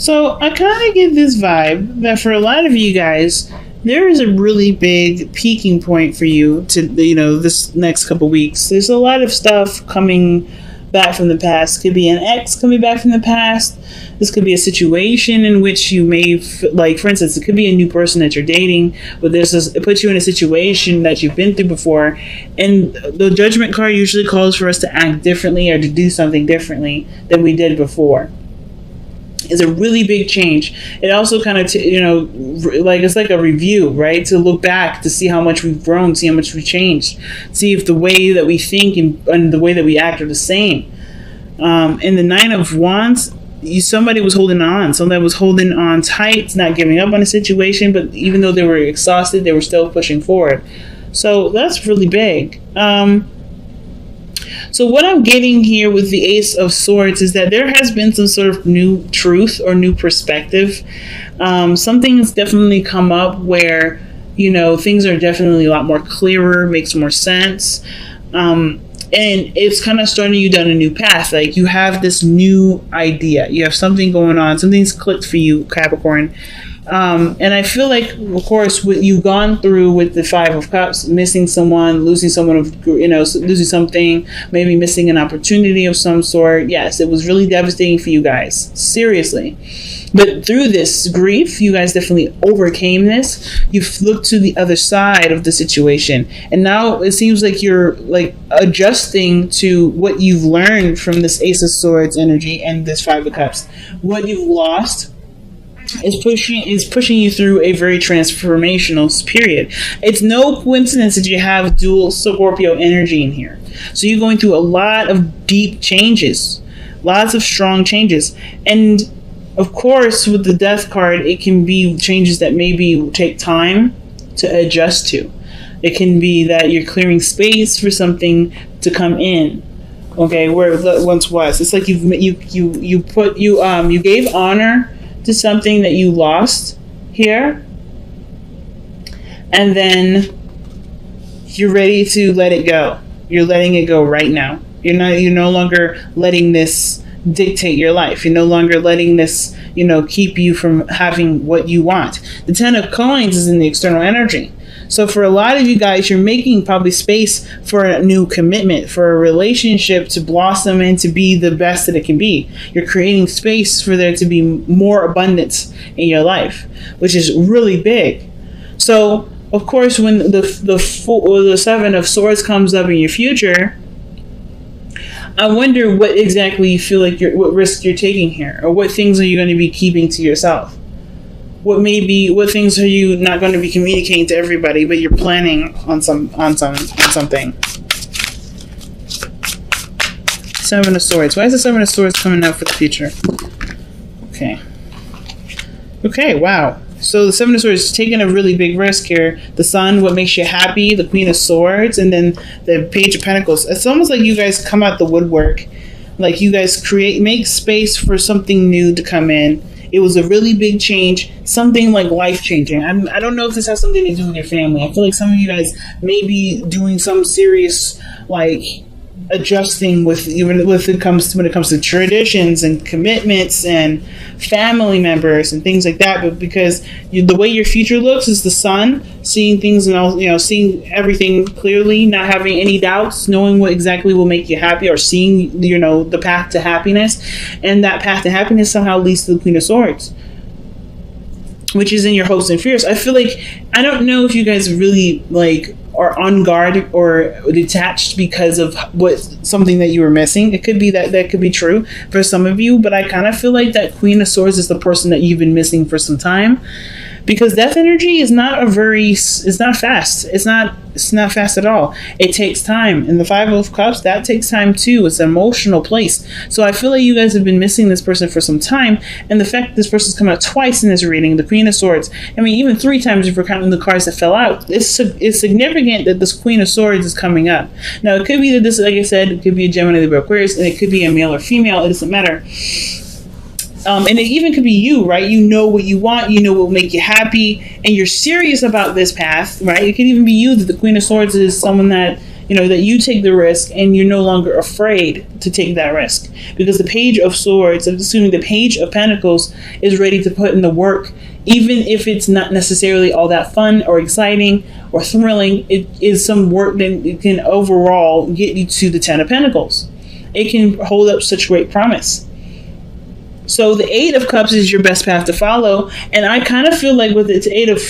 So I kind of get this vibe that for a lot of you guys, there is a really big peaking point for you to, this next couple weeks. There's a lot of stuff coming back from the past. Could be an ex coming back from the past. This could be a situation in which you may, like, for instance, it could be a new person that you're dating, but it puts you in a situation that you've been through before. And the judgment card usually calls for us to act differently or to do something differently than we did before. Is a really big change. It also kind of, it's like a review, right? To look back to see how much we've grown, see how much we've changed, see if the way that we think and the way that we act are the same. In the Nine of Wands, somebody was holding on. Somebody was holding on tight, not giving up on a situation, but even though they were exhausted, they were still pushing forward. So that's really big. So what I'm getting here with the Ace of Swords is that there has been some sort of new truth or new perspective. Something has definitely come up where, things are definitely a lot more clearer, makes more sense. And it's kind of starting you down a new path. Like, you have this new idea. You have something going on. Something's clicked for you, Capricorn. And I feel like, of course, what you've gone through with the Five of Cups, missing someone, losing someone, losing something, maybe missing an opportunity of some sort. Yes, it was really devastating for you guys. Seriously. But through this grief, you guys definitely overcame this. You've looked to the other side of the situation. And now it seems like you're adjusting to what you've learned from this Ace of Swords energy and this Five of Cups. What you've lost is pushing you through a very transformational period. It's no coincidence that you have dual Scorpio energy in here. So you're going through a lot of deep changes, lots of strong changes. And of course, with the Death card, it can be changes that maybe take time to adjust to. It can be that you're clearing space for something to come in. Okay, where it once was. It's like you gave honor to something that you lost here, and then you're ready to let it go. You're letting it go right now. You're no longer letting this dictate your life. You're no longer letting this, keep you from having what you want. The Ten of Coins is in the external energy. So for a lot of you guys, you're making probably space for a new commitment, for a relationship to blossom and to be the best that it can be. You're creating space for there to be more abundance in your life, which is really big. So, of course, when the Seven of Swords comes up in your future, I wonder what exactly you feel like what risk you're taking here, or what things are you going to be keeping to yourself. What things are you not going to be communicating to everybody, but you're planning on something? Seven of Swords. Why is the Seven of Swords coming out for the future? Okay, wow. So the Seven of Swords is taking a really big risk here. The Sun, what makes you happy, the Queen of Swords, and then the Page of Pentacles. It's almost like you guys come out the woodwork. Like you guys make space for something new to come in. It was a really big change, something like life-changing. I don't know if this has something to do with your family. I feel like some of you guys may be doing some serious, adjusting when it comes to traditions and commitments and family members and things like that. But because the way your future looks is the Sun, seeing things and all, seeing everything clearly, not having any doubts, knowing what exactly will make you happy, or seeing the path to happiness, and that path to happiness somehow leads to the Queen of Swords, which is in your hopes and fears. I feel like, I don't know if you guys really are on guard or detached because of something that you were missing. It could be that could be true for some of you, but I kind of feel like that Queen of Swords is the person that you've been missing for some time, because death energy is not fast. It's not fast at all. It takes time. And the Five of Cups, that takes time too. It's an emotional place. So I feel like you guys have been missing this person for some time. And the fact that this person's come out twice in this reading, the Queen of Swords, I mean, even 3 times if we're counting the cards that fell out, it's significant that this Queen of Swords is coming up. Now, it could be that this, like I said, it could be a Gemini, Libra, Aquarius, and it could be a male or female. It doesn't matter. And it even could be you, right? You know what you want, what will make you happy, and you're serious about this path, right? It could even be you that the Queen of Swords is someone that, that you take the risk and you're no longer afraid to take that risk, because the Page of Swords, assuming the Page of Pentacles, is ready to put in the work, even if it's not necessarily all that fun or exciting or thrilling. It is some work that it can overall get you to the Ten of Pentacles. It can hold up such great promise. So the Eight of Cups is your best path to follow, and I kind of feel like what the Eight of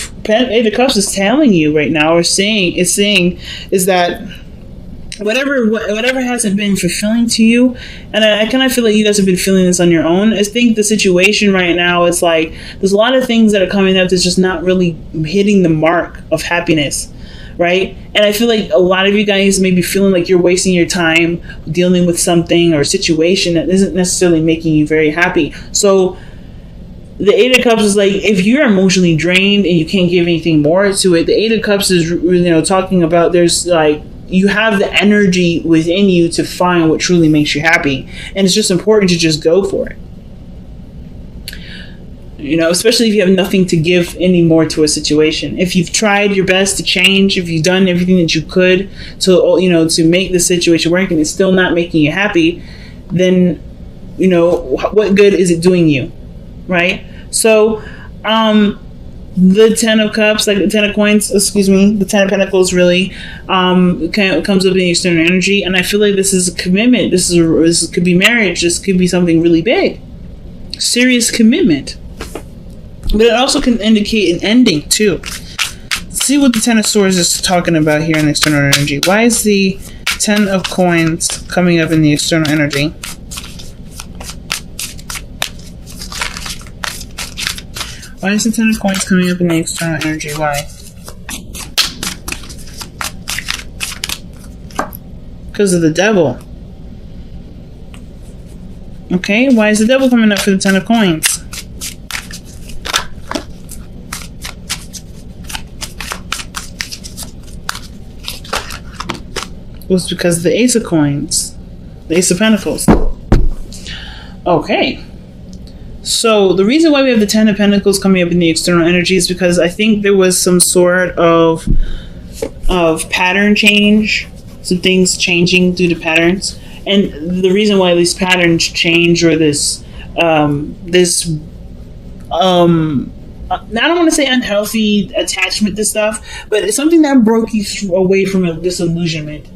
Cups is telling you right now, or saying is that whatever hasn't been fulfilling to you, and I kind of feel like you guys have been feeling this on your own. I think the situation right now is like there's a lot of things that are coming up that's just not really hitting the mark of happiness, right? And I feel like a lot of you guys may be feeling like you're wasting your time dealing with something or a situation that isn't necessarily making you very happy. So the Eight of Cups is like, if you're emotionally drained and you can't give anything more to it, the Eight of Cups is, talking about there's like, you have the energy within you to find what truly makes you happy. And it's just important to just go for it. Especially if you have nothing to give anymore to a situation. If you've tried your best to change, if you've done everything that you could to make the situation work and it's still not making you happy, then, what good is it doing you, right? So, the Ten of Cups, like the Ten of Coins, the Ten of Pentacles really comes up in the external energy, and I feel like this is a commitment. This could be marriage. This could be something really big, serious commitment. But it also can indicate an ending too. Let's see what the Ten of Swords is talking about here in the external energy. Why is the Ten of Coins coming up in the external energy? Why is the Ten of Coins coming up in the external energy? Why? Because of the Devil. Okay, why is the Devil coming up for the Ten of Coins? It was because of the Ace of Coins. The Ace of Pentacles. Okay. So the reason why we have the Ten of Pentacles coming up in the external energy is because I think there was some sort of pattern change, some things changing due to patterns, and the reason why these patterns change, or I don't want to say unhealthy attachment to stuff, but it's something that broke you away from a disillusionment,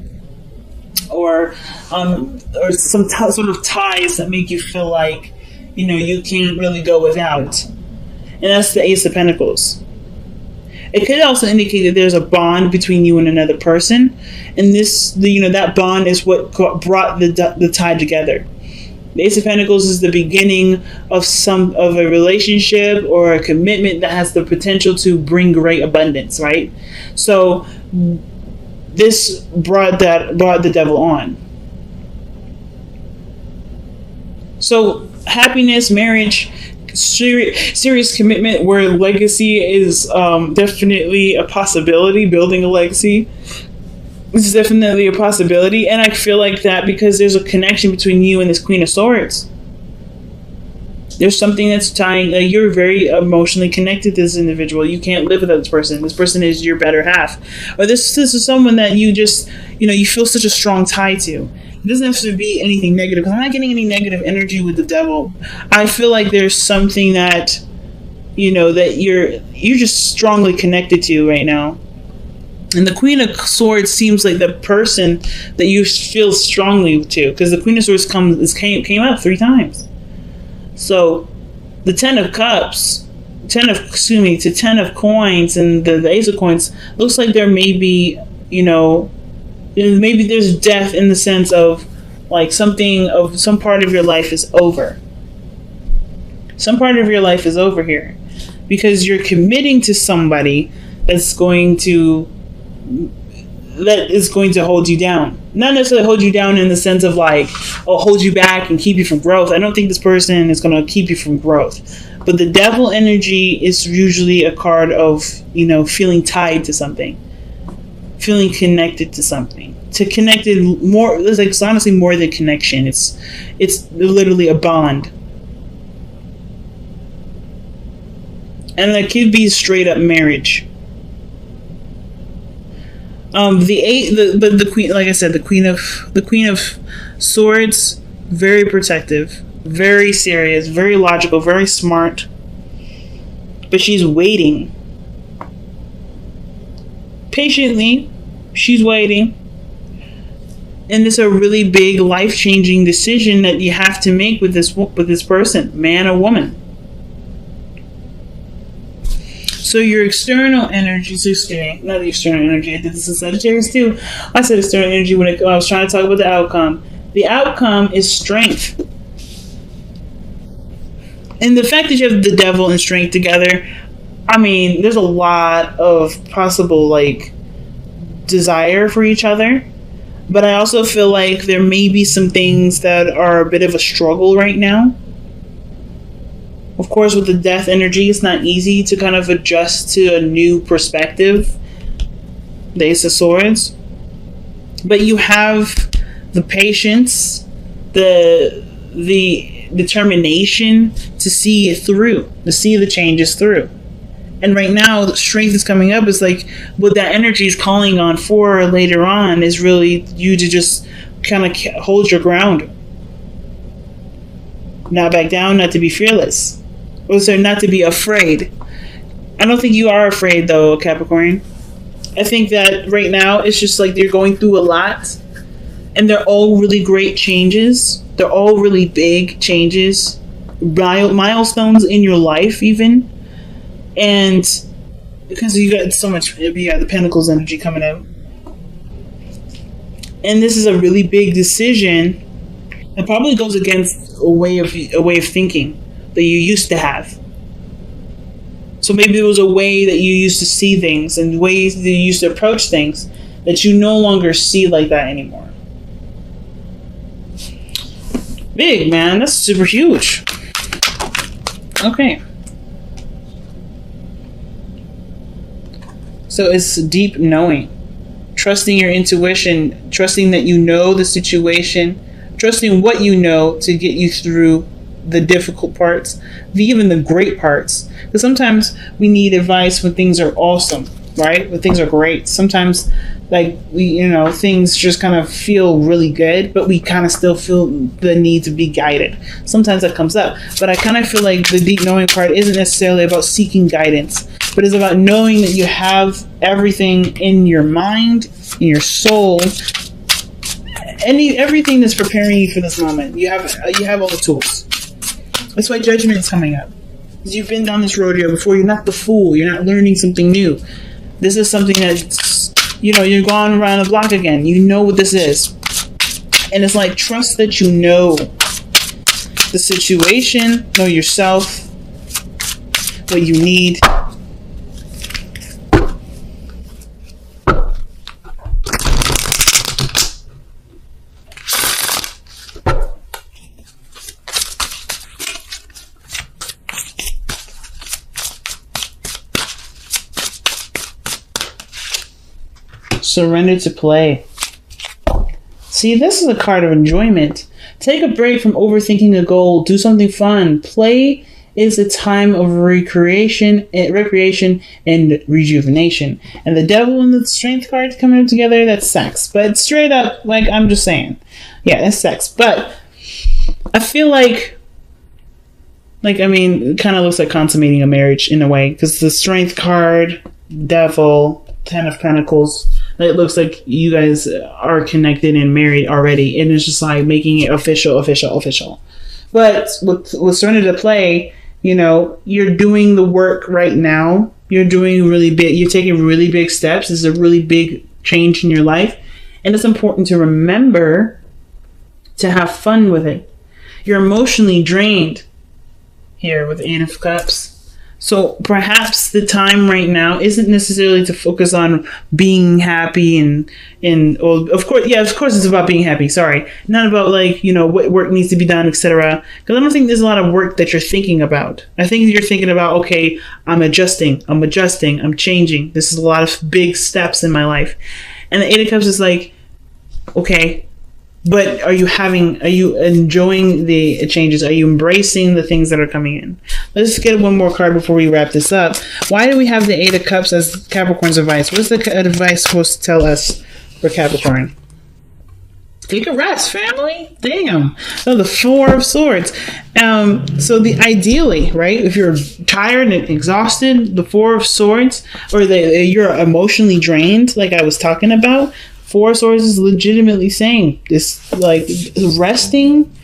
or some sort of ties that make you feel like you can't really go without. And that's the Ace of Pentacles. It could also indicate that there's a bond between you and another person, and that bond is what brought the tie together. The Ace of Pentacles is the beginning of a relationship or a commitment that has the potential to bring great abundance, right? So this brought the Devil on. So happiness, marriage, serious commitment where legacy is definitely a possibility. Building a legacy is definitely a possibility, and I feel like that because there's a connection between you and this Queen of Swords. There's something that's tying. You're very emotionally connected to this individual. You can't live without this person. This person is your better half, or this is someone that you just you feel such a strong tie to. It doesn't have to be anything negative, because I'm not getting any negative energy with the Devil. I feel like there's something that that you're just strongly connected to right now. And the Queen of Swords seems like the person that you feel strongly to, because the Queen of Swords came up 3 times. So the Ten of Cups, Ten of Coins, and the Ace of Coins looks like there may be maybe there's death in the sense of like some part of your life is over. Some part of your life is over here because you're committing to somebody that is going to hold you down. Not necessarily hold you down in the sense of like, hold you back and keep you from growth. I don't think this person is going to keep you from growth. But the Devil energy is usually a card of, feeling tied to something. Feeling connected to something. To connected more, it's honestly more than connection. It's literally a bond. And that could be straight up marriage. The eight, the queen, like I said, the queen of swords, very protective, very serious, very logical, very smart. But she's waiting. Patiently, she's waiting. And it's a really big life-changing decision that you have to make with this person, man or woman. So your external energy, not the external energy, I did this in Sagittarius too. I said external energy when I was trying to talk about the outcome. The outcome is strength. And the fact that you have the devil and strength together, I mean, there's a lot of possible, like, desire for each other. But I also feel like there may be some things that are a bit of a struggle right now. Of course, with the death energy, it's not easy to kind of adjust to a new perspective. The Ace of Swords. But you have the patience, the determination to see it through, to see the changes through. And right now, the strength is coming up. Is like what that energy is calling on for later on is really you to just kind of hold your ground. Not back down, not to be fearless. Also, not to be afraid. I don't think you are afraid, though, Capricorn. I think that right now, it's just like you're going through a lot. And they're all really great changes. They're all really big changes. Milestones in your life, even. And because you got so much, you got the Pentacles energy coming out. And this is a really big decision. It probably goes against a way of thinking that you used to have. So maybe there was a way that you used to see things and ways that you used to approach things that you no longer see like that anymore. Big, man. That's super huge. Okay. So it's deep knowing. Trusting your intuition. Trusting that you know the situation. Trusting what you know to get you through the difficult parts, even the great parts. Because sometimes we need advice when things are awesome, right? When things are great. Sometimes, like, things just kind of feel really good, but we kind of still feel the need to be guided. Sometimes that comes up. But I kind of feel like the deep knowing part isn't necessarily about seeking guidance, but it's about knowing that you have everything in your mind, in your soul, everything that's preparing you for this moment. You have all the tools. That's why judgment is coming up. Because you've been down this rodeo before. You're not the fool. You're not learning something new. This is something that's, you're going around the block again. You know what this is. And it's like, trust that you know the situation, know yourself, what you need. Surrender to play. See, this is a card of enjoyment. Take a break from overthinking a goal. Do something fun. Play is a time of recreation and rejuvenation. And the devil and the strength cards coming together, that's sex. But straight up, like, I'm just saying. Yeah, that's sex. But I feel like it kind of looks like consummating a marriage in a way. Because the strength card, devil, 10 of Pentacles, it looks like you guys are connected and married already. And it's just like making it official. But with Surrender to Play, you're doing the work right now. You're doing really big. You're taking really big steps. This is a really big change in your life. And it's important to remember to have fun with it. You're emotionally drained here with the Eight of Cups. So perhaps the time right now isn't necessarily to focus on being happy of course it's about being happy. Sorry. Not about what work needs to be done, etc. Because I don't think there's a lot of work that you're thinking about. I think you're thinking about, okay, I'm adjusting, I'm changing. This is a lot of big steps in my life. And the Eight of Cups is like, okay, But are you enjoying the changes? Are you embracing the things that are coming in? Let's get one more card before we wrap this up. Why do we have the Eight of Cups as Capricorn's advice? What's the advice supposed to tell us for Capricorn? Take a rest, family. Damn. Oh, the Four of Swords. So ideally, right? If you're tired and exhausted, the Four of Swords, or you're emotionally drained, like I was talking about. Four of Swords is legitimately saying this, like, resting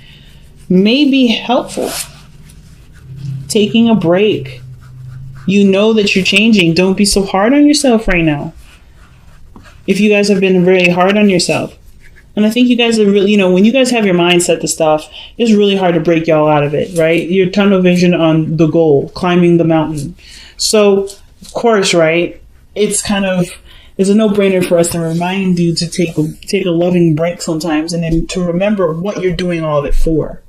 may be helpful. Taking a break. You know that you're changing. Don't be so hard on yourself right now. If you guys have been very hard on yourself. And I think you guys are really, when you guys have your mind set to stuff, it's really hard to break y'all out of it, right? Your tunnel vision on the goal, climbing the mountain. So, of course, right, it's a no-brainer for us to remind you to take a loving break sometimes, and then to remember what you're doing all of it for.